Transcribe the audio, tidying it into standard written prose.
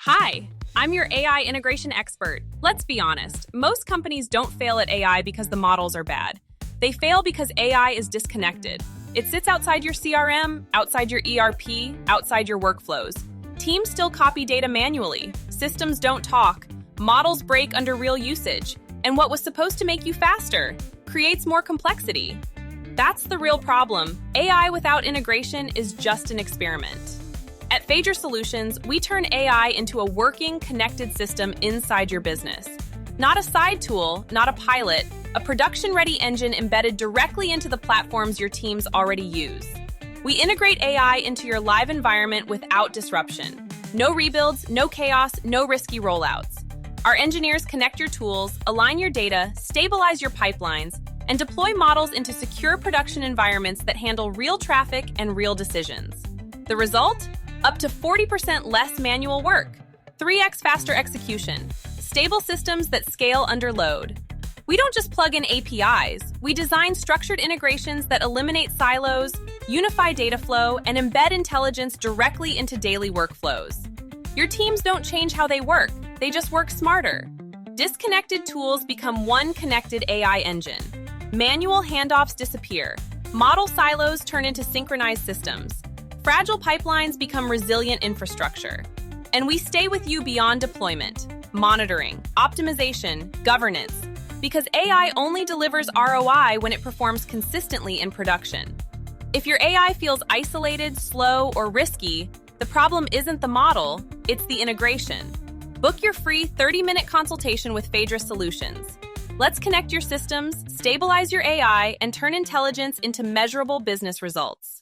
Hi, I'm your AI integration expert. Let's be honest, most companies don't fail at AI because the models are bad. They fail because AI is disconnected. It sits outside your CRM, outside your ERP, outside your workflows. Teams still copy data manually. Systems don't talk. Models break under real usage. And what was supposed to make you faster creates more complexity. That's the real problem. AI without integration is just an experiment. At Phaedra Solutions, we turn AI into a working, connected system inside your business. Not a side tool, not a pilot, a production-ready engine embedded directly into the platforms your teams already use. We integrate AI into your live environment without disruption. No rebuilds, no chaos, no risky rollouts. Our engineers connect your tools, align your data, stabilize your pipelines, and deploy models into secure production environments that handle real traffic and real decisions. The result? Up to 40% less manual work, 3x faster execution, stable systems that scale under load. We don't just plug in APIs, we design structured integrations that eliminate silos, unify data flow, and embed intelligence directly into daily workflows. Your teams don't change how they work, they just work smarter. Disconnected tools become one connected AI engine. Manual handoffs disappear. Model silos turn into synchronized systems. Fragile pipelines become resilient infrastructure. And we stay with you beyond deployment, monitoring, optimization, governance, because AI only delivers ROI when it performs consistently in production. If your AI feels isolated, slow, or risky, the problem isn't the model, it's the integration. Book your free 30-minute consultation with Phaedra Solutions. Let's connect your systems, stabilize your AI, and turn intelligence into measurable business results.